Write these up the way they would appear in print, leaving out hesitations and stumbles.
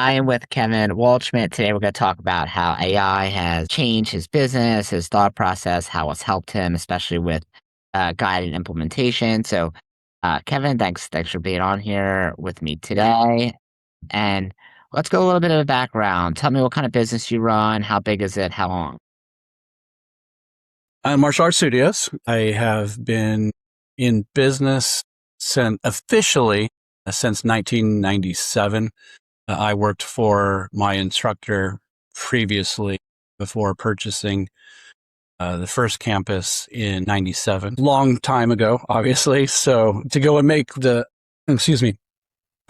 I am with Kevin Waldschmidt. Today, we're going to talk about how AI has changed his business, his thought process, how it's helped him, especially with guided implementation. Kevin, thanks for being on here with me today. And let's go a little bit of a background. Tell me what kind of business you run, how big is it, how long? Martial Arts Studios. I have been in business officially since 1997. I worked for my instructor previously before purchasing the first campus in 97. Long time ago, obviously. So to go and make excuse me,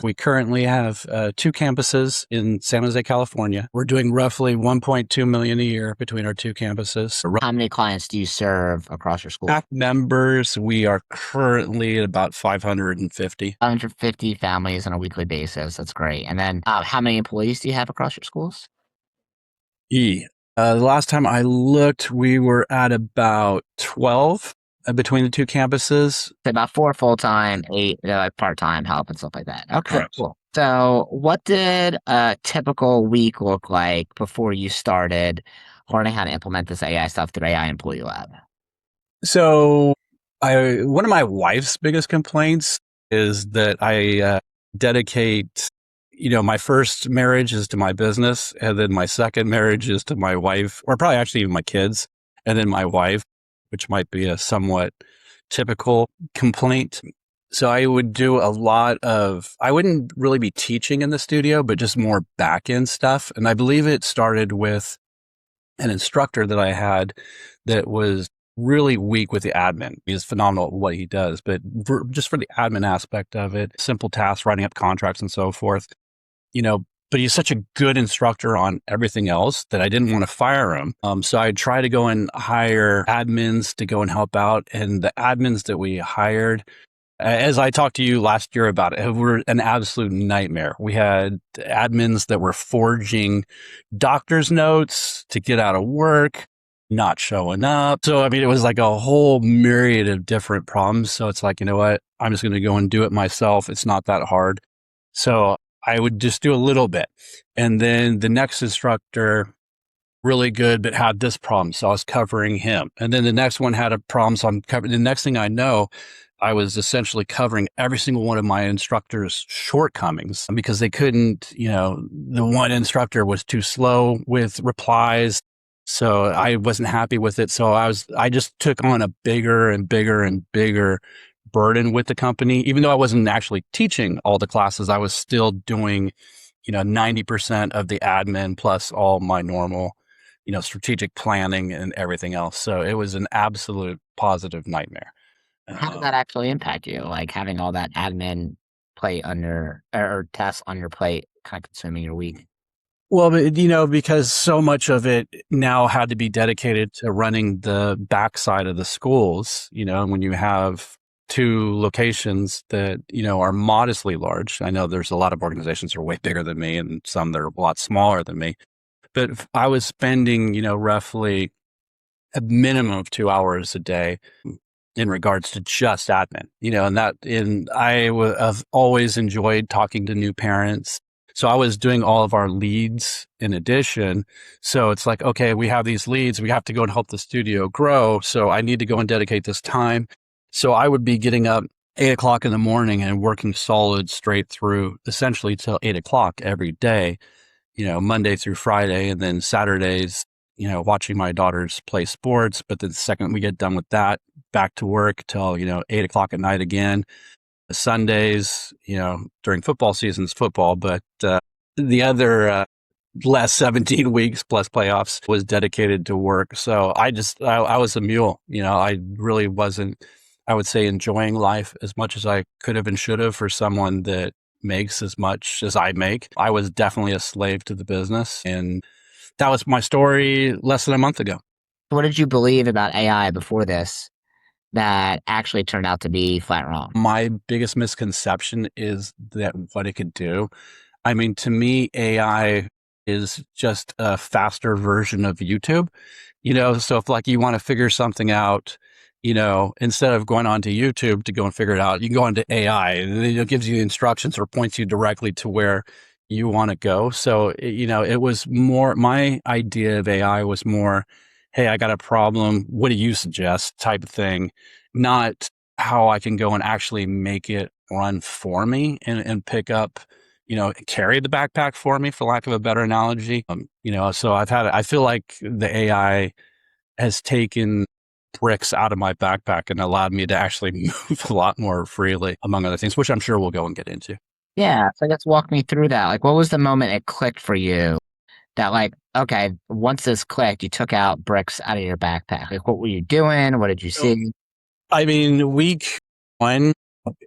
we currently have two campuses in San Jose, California. We're doing roughly 1.2 million a year between our two campuses. How many clients do you serve across your school? Staff members, we are currently at about 550. 150 families on a weekly basis. That's great. And then how many employees do you have across your schools? The last time I looked, we were at about 12 between the two campuses. So about four full time, eight like part time help and stuff like that. Okay, Correct. cool. So, what did a typical week look like before you started learning how to implement this AI stuff through AI Employee Lab? So, one of my wife's biggest complaints is that I dedicate, my first marriage is to my business, and then my second marriage is to my wife, or probably actually even my kids, and then my wife, which might be a somewhat typical complaint. So I would do I wouldn't really be teaching in the studio, but just more back end stuff. And I believe it started with an instructor that I had that was really weak with the admin. He's phenomenal at what he does, but just for the admin aspect of it, simple tasks, writing up contracts and so forth, but he's such a good instructor on everything else that I didn't want to fire him. So I tried to go and hire admins to go and help out. And the admins that we hired, as I talked to you last year about it, were an absolute nightmare. We had admins that were forging doctor's notes to get out of work, not showing up. So, it was like a whole myriad of different problems. So it's like, you know what? I'm just going to go and do it myself. It's not that hard. So I would just do a little bit. And then the next instructor, really good, but had this problem. So I was covering him. And then the next one had a problem. So I'm covering. The next thing I know, I was essentially covering every single one of my instructors' shortcomings because they couldn't, the one instructor was too slow with replies. So I wasn't happy with it. So I just took on a bigger and bigger and bigger burden with the company. Even though I wasn't actually teaching all the classes, I was still doing, 90% of the admin plus all my normal, strategic planning and everything else. So it was an absolute positive nightmare. How did that actually impact you? Like having all that admin plate on your or tasks on your plate kind of consuming your week? Well, but, because so much of it now had to be dedicated to running the backside of the schools, when you have two locations that, are modestly large. I know there's a lot of organizations that are way bigger than me and some that are a lot smaller than me. But I was spending, roughly a minimum of 2 hours a day in regards to just admin, and I've always enjoyed talking to new parents. So I was doing all of our leads in addition. So it's like, okay, we have these leads. We have to go and help the studio grow. So I need to go and dedicate this time. So I would be getting up 8 o'clock in the morning and working solid straight through essentially till 8 o'clock every day, Monday through Friday. And then Saturdays, watching my daughters play sports. But then the second we get done with that, back to work till, 8 o'clock at night again. Sundays, during football season's football, but the other last 17 weeks plus playoffs was dedicated to work. So I was a mule. I really wasn't, I would say, enjoying life as much as I could have and should have for someone that makes as much as I make. I was definitely a slave to the business. And that was my story less than a month ago. What did you believe about AI before this that actually turned out to be flat wrong? My biggest misconception is that what it could do. To me, AI is just a faster version of YouTube, so if like you want to figure something out, instead of going onto YouTube to go and figure it out, you can go onto AI and it gives you instructions or points you directly to where you want to go. So, it was more, my idea of AI was more, hey, I got a problem. What do you suggest type of thing, not how I can go and actually make it run for me and pick up, carry the backpack for me, for lack of a better analogy. So I feel like the AI has taken bricks out of my backpack and allowed me to actually move a lot more freely, among other things, which I'm sure we'll go and get into. Yeah, so I guess walk me through that. Like, what was the moment it clicked for you that, like, okay, once this clicked, you took out bricks out of your backpack? Like, what were you doing? What did you So, see? I mean, week 1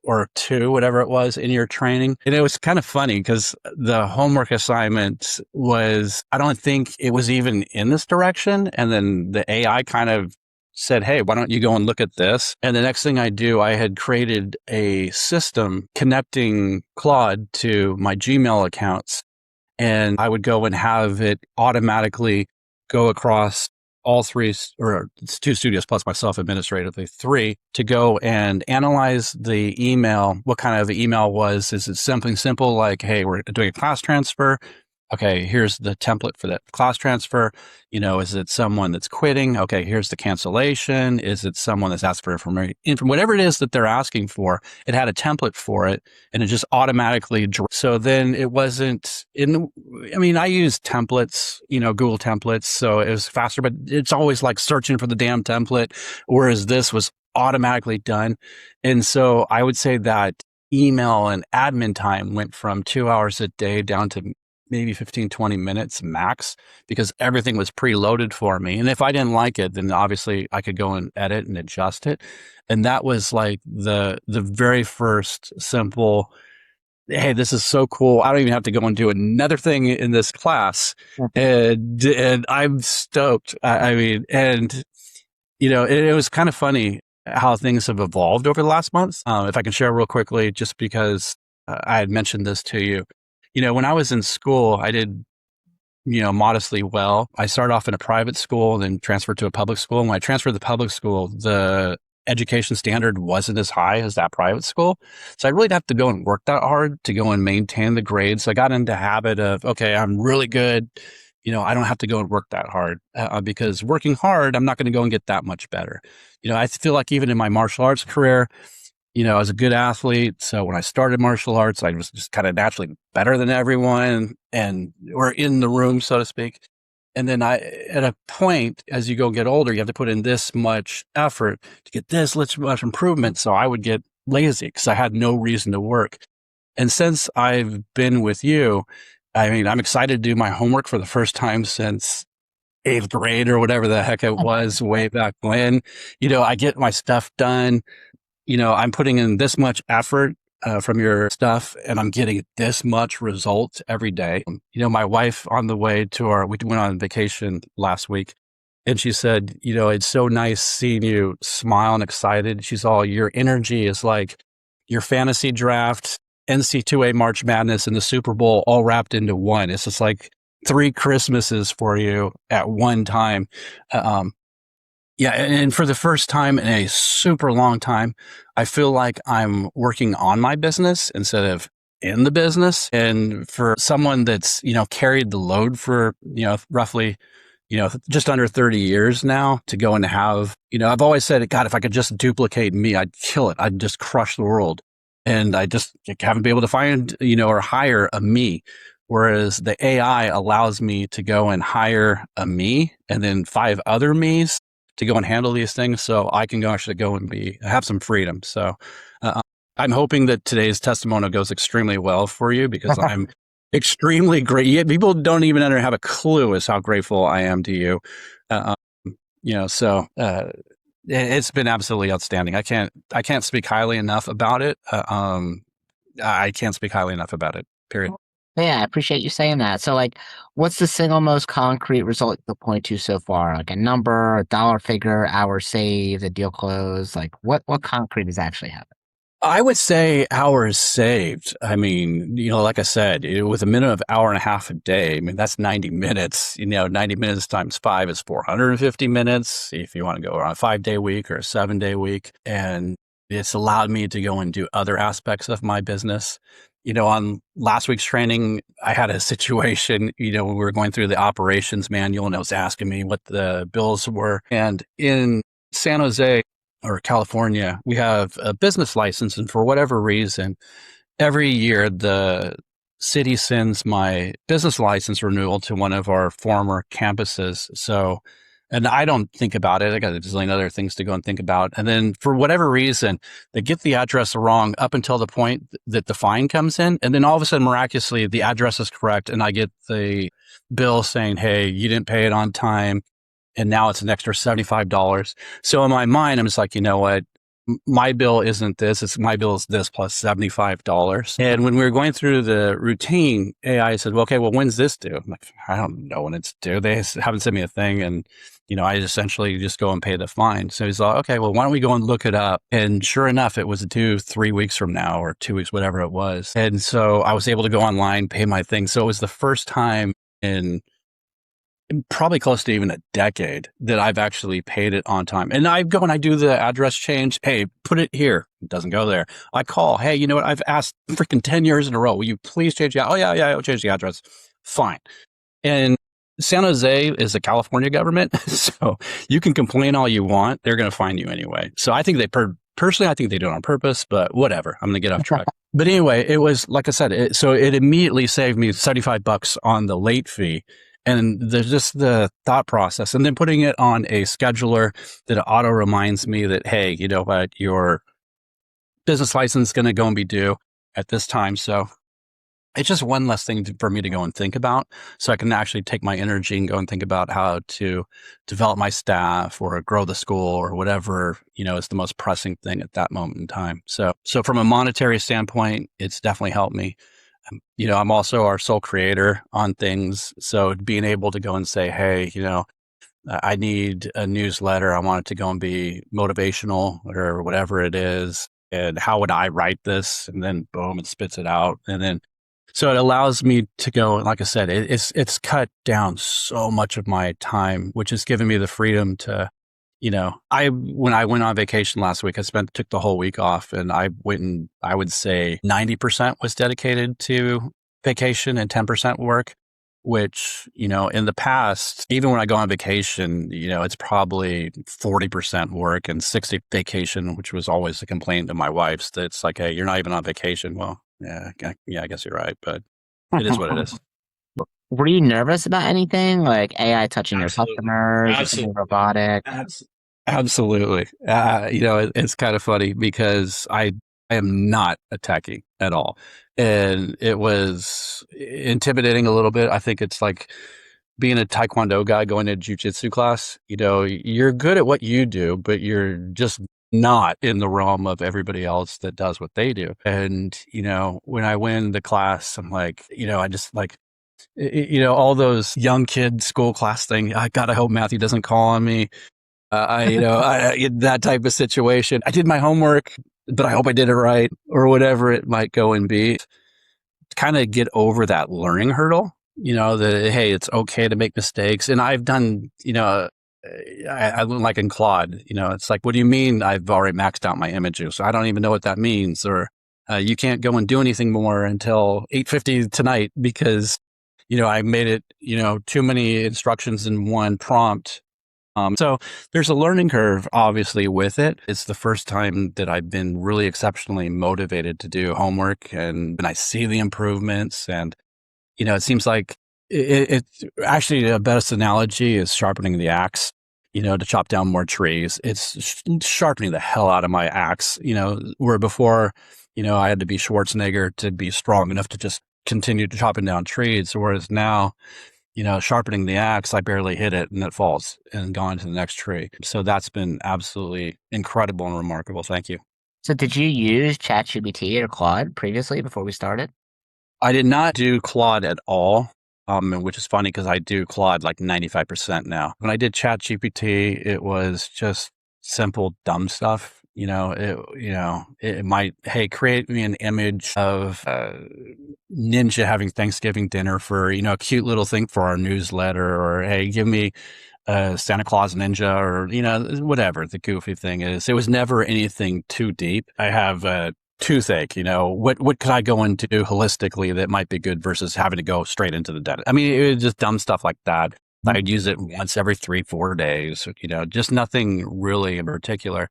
or 2, whatever it was in your training. And it was kind of funny because the homework assignment was, I don't think it was even in this direction. And then the AI kind of said, hey, why don't you go and look at this? And the next thing I do, I had created a system connecting Claude to my Gmail accounts. And I would go and have it automatically go across all three, or it's 2 studios plus myself administratively, 3, to go and analyze the email. What kind of email was? Is it something simple like, hey, we're doing a class transfer? Okay, here's the template for that class transfer. Is it someone that's quitting? Okay, here's the cancellation. Is it someone that's asked for information? Whatever it is that they're asking for, it had a template for it, and it just automatically. So then it wasn't I use templates, Google templates, so it was faster, but it's always like searching for the damn template, whereas this was automatically done. And so I would say that email and admin time went from 2 hours a day down to maybe 15, 20 minutes max, because everything was preloaded for me. And if I didn't like it, then obviously I could go and edit and adjust it. And that was like the very first simple, hey, this is so cool. I don't even have to go and do another thing in this class. And I'm stoked. It was kind of funny how things have evolved over the last month. If I can share real quickly, just because I had mentioned this to you. When I was in school, I did, modestly well. I started off in a private school, then transferred to a public school. And when I transferred to public school, the education standard wasn't as high as that private school. So I really didn't have to go and work that hard to go and maintain the grades. So I got into the habit of, okay, I'm really good. I don't have to go and work that hard because working hard, I'm not going to go and get that much better. I feel like even in my martial arts career, I was a good athlete. So when I started martial arts, I was just kind of naturally better than everyone or in the room, so to speak. And then at a point, as you go get older, you have to put in this much effort to get this much improvement. So I would get lazy because I had no reason to work. And since I've been with you, I'm excited to do my homework for the first time since 8th grade or whatever the heck it was way back when. I get my stuff done. I'm putting in this much effort from your stuff, and I'm getting this much result every day. My wife on the way we went on vacation last week, and she said, it's so nice seeing you smile and excited. She's all, your energy is like your fantasy draft, NC2A March Madness, and the Super Bowl all wrapped into one. It's just like 3 Christmases for you at one time. Yeah, and for the first time in a super long time, I feel like I'm working on my business instead of in the business. And for someone that's, carried the load for, roughly, just under 30 years now, to go and have, I've always said, God, if I could just duplicate me, I'd kill it. I'd just crush the world. And I just haven't been able to find, or hire a me. Whereas the AI allows me to go and hire a me and then 5 other me's to go and handle these things, so I can actually go and have some freedom. So I'm hoping that today's testimonial goes extremely well for you, because I'm extremely great. People don't even have a clue as how grateful I am to you. It's been absolutely outstanding. I can't speak highly enough about it. I can't speak highly enough about it. Period. Yeah, I appreciate you saying that. So, like, what's the single most concrete result you can point to so far? Like a number, a dollar figure, hour saved, a deal closed? Like, what concrete has actually happened? I would say hours saved. Like I said, with a minimum of hour and a half a day, that's 90 minutes. 90 minutes times 5 is 450 minutes. If you want to go on a 5-day week or a 7-day week. And it's allowed me to go and do other aspects of my business. On last week's training, I had a situation, when we were going through the operations manual and it was asking me what the bills were. And in San Jose or California, we have a business license. And for whatever reason, every year the city sends my business license renewal to one of our former campuses. And I don't think about it. I got a zillion other things to go and think about. And then for whatever reason, they get the address wrong up until the point that the fine comes in. And then all of a sudden, miraculously, the address is correct. And I get the bill saying, hey, you didn't pay it on time. And now it's an extra $75. So in my mind, I'm just like, you know what? My bill isn't this. My bill is this plus $75. And when we were going through the routine, AI said, well, okay, well, when's this due? I'm like, I don't know when it's due. They haven't sent me a thing. And, I essentially just go and pay the fine. So he's like, okay, well, why don't we go and look it up? And sure enough, it was due 3 weeks from now or 2 weeks, whatever it was. And so I was able to go online, pay my thing. So it was the first time in probably close to even a decade that I've actually paid it on time. And I go and I do the address change. Hey, put it here. It doesn't go there. I call. Hey, you know what? I've asked freaking 10 years in a row. Will you please change the? Oh yeah, I'll change the address. Fine. And San Jose is the California government, so you can complain all you want. They're going to find you anyway. So I think personally, I think they do it on purpose, but whatever. I'm going to get off track. But anyway, it was like I said. So it immediately saved me $75 on the late fee. And there's just the thought process, and then putting it on a scheduler that auto reminds me that, hey, you know what, your business license is going to go and be due at this time. So it's just one less thing for me to go and think about. So I can actually take my energy and go and think about how to develop my staff or grow the school or whatever, is the most pressing thing at that moment in time. So from a monetary standpoint, it's definitely helped me. I'm also our sole creator on things. So being able to go and say, hey, I need a newsletter. I want it to go and be motivational or whatever it is. And how would I write this? And then boom, it spits it out. And then, so it allows me to go, like I said, it's cut down so much of my time, which has given me the freedom to, when I went on vacation last week, took the whole week off, and I would say 90% was dedicated to vacation and 10% work, which, in the past, even when I go on vacation, it's probably 40% work and 60 vacation, which was always a complaint of my wife's. That's like, hey, you're not even on vacation. Well, yeah, I guess you're right, but it is what it is. Were you nervous about anything like AI touching Absolutely. your customers, or something robotic? Absolutely. It's kind of funny because I am not a techie at all. And it was intimidating a little bit. I think it's like being a Taekwondo guy going to jiu-jitsu class. You're good at what you do, but you're just not in the realm of everybody else that does what they do. And, when I win the class, I'm like, I just like, all those young kid school class thing. I hope Matthew doesn't call on me. That type of situation. I did my homework, but I hope I did it right, or whatever it might go and be. To kind of get over that learning hurdle, that, hey, it's okay to make mistakes. And I've done, I like in Claude, it's like, what do you mean I've already maxed out my images? I don't even know what that means. Or you can't go and do anything more until 8:50 tonight because, I made it, too many instructions in one prompt. So there's a learning curve, obviously, with it. It's the first time that I've been really exceptionally motivated to do homework, and I see the improvements. And, it seems like it's actually the best analogy is sharpening the axe, to chop down more trees. It's sharpening the hell out of my axe, where before, I had to be Schwarzenegger to be strong enough to just continue chopping down trees. Whereas now, sharpening the axe, I barely hit it and it falls and gone to the next tree. So that's been absolutely incredible and remarkable. Thank you. So did you use ChatGPT or Claude previously before we started? I did not do Claude at all, which is funny because I do Claude like 95% now. When I did ChatGPT, it was just simple, dumb stuff. It might, hey, create me an image of Ninja having Thanksgiving dinner for, a cute little thing for our newsletter, or hey, give me Santa Claus Ninja, or, whatever the goofy thing is. It was never anything too deep. I have toothache, what could I go into holistically that might be good versus having to go straight into the dentist? I mean, it was just dumb stuff like that. I'd use it once every 3-4 days, just nothing really in particular.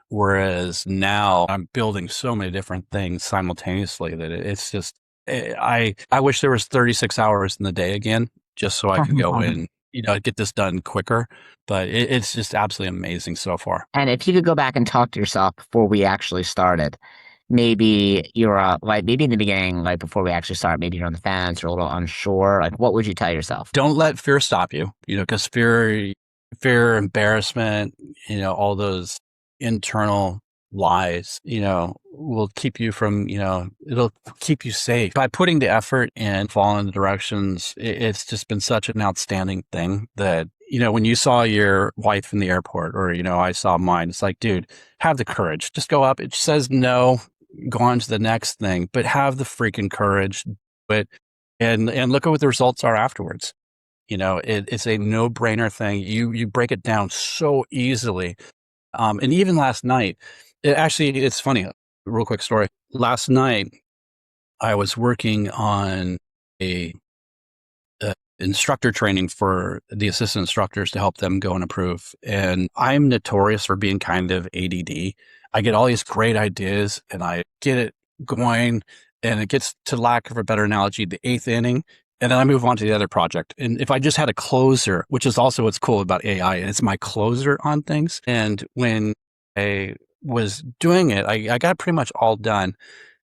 Whereas now I'm building so many different things simultaneously that it's just, I wish there was 36 hours in the day again, just so I could go in, get this done quicker. But it's just absolutely amazing so far. And if you could go back and talk to yourself before we actually started, maybe you're like maybe in the beginning, like before we actually start, maybe you're on the fence or a little unsure. Like, what would you tell yourself? Don't let fear stop you, because fear, embarrassment, all those internal lies, will keep you from, it'll keep you safe. By putting the effort in, following the directions, it's just been such an outstanding thing that, when you saw your wife in the airport or, I saw mine, it's like, dude, have the courage. Just go up. It says no, go on to the next thing, but have the freaking courage. But and look at what the results are afterwards. It's a no-brainer thing. You break it down so easily. And even last night, it's funny. Real quick story. Last night, I was working on a instructor training for the assistant instructors to help them go and improve. And I'm notorious for being kind of ADD. I get all these great ideas and I get it going, and it gets, to lack of a better analogy, the eighth inning. And then I move on to the other project. And if I just had a closer, which is also what's cool about AI, it's my closer on things. And when I was doing it, I got pretty much all done.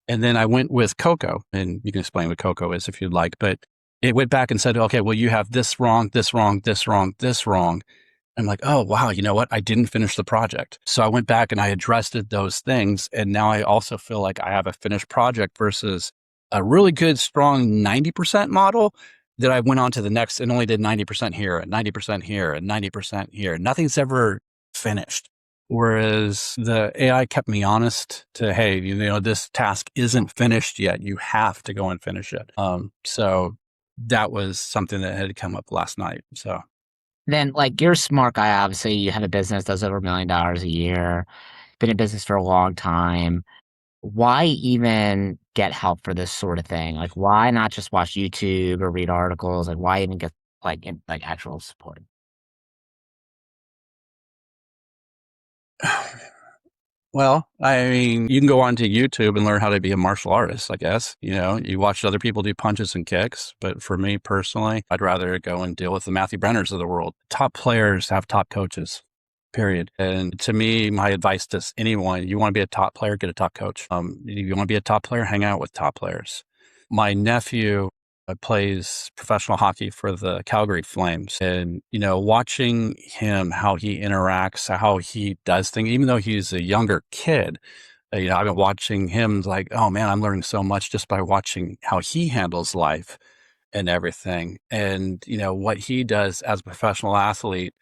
And then I went with Coco, and you can explain what Coco is if you'd like, but it went back and said, okay, well, you have this wrong, this wrong, this wrong, this wrong. I'm like, oh, wow, you know what? I didn't finish the project. So I went back and I addressed those things. And now I also feel like I have a finished project versus a really good, strong 90% model that I went on to the next and only did 90% here and 90% here and 90% here. Nothing's ever finished. Whereas the AI kept me honest to, hey, this task isn't finished yet. You have to go and finish it. So that was something that had come up last night. So Then, like, you're a smart guy. Obviously, you have a business does over $1 million a year. Been in business for a long time. Why even get help for this sort of thing? Like, why not just watch YouTube or read articles? Like, why even get like actual support? Well, I mean, you can go onto YouTube and learn how to be a martial artist, I guess. You watch other people do punches and kicks. But for me personally, I'd rather go and deal with the Matthew Brenners of the world. Top players have top coaches, period. And to me, my advice to anyone, you want to be a top player, get a top coach. If you want to be a top player, hang out with top players. My nephew plays professional hockey for the Calgary Flames. And, watching him, how he interacts, how he does things, even though he's a younger kid, I've been watching him like, oh man, I'm learning so much just by watching how he handles life and everything. And, what he does as a professional athlete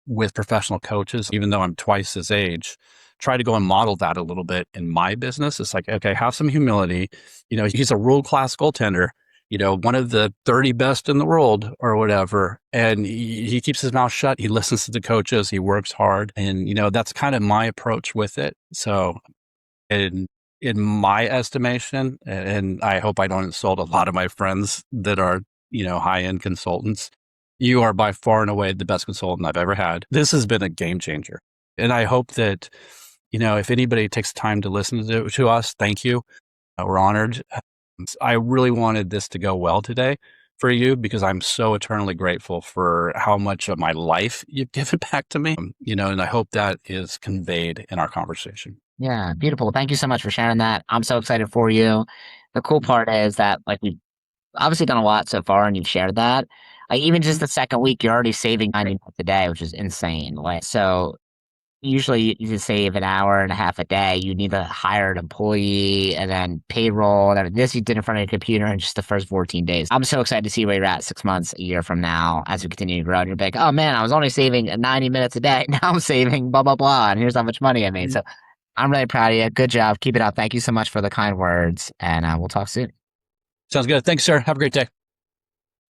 with professional coaches, even though I'm twice his age, try to go and model that a little bit in my business. It's like, okay, have some humility. He's a world-class goaltender, one of the 30 best in the world or whatever. And he keeps his mouth shut. He listens to the coaches. He works hard. And, that's kind of my approach with it. So in my estimation, and I hope I don't insult a lot of my friends that are, high-end consultants, you are by far and away the best consultant I've ever had. This has been a game changer. And I hope that, if anybody takes time to listen to us, thank you. We're honored. I really wanted this to go well today for you because I'm so eternally grateful for how much of my life you've given back to me, and I hope that is conveyed in our conversation. Yeah, beautiful. Thank you so much for sharing that. I'm so excited for you. The cool part is that like we've obviously done a lot so far, and you've shared that. Like even just the second week, you're already saving 90 minutes a day, which is insane. Like so, usually you just save an hour and a half a day. You need a hired employee and then payroll and everything. This you did in front of your computer in just the first 14 days. I'm so excited to see where you're at 6 months, a year from now as we continue to grow. And you're like, oh man, I was only saving 90 minutes a day. Now I'm saving blah, blah, blah. And here's how much money I made. So I'm really proud of you. Good job. Keep it up. Thank you so much for the kind words. And we'll talk soon. Sounds good. Thanks, sir. Have a great day.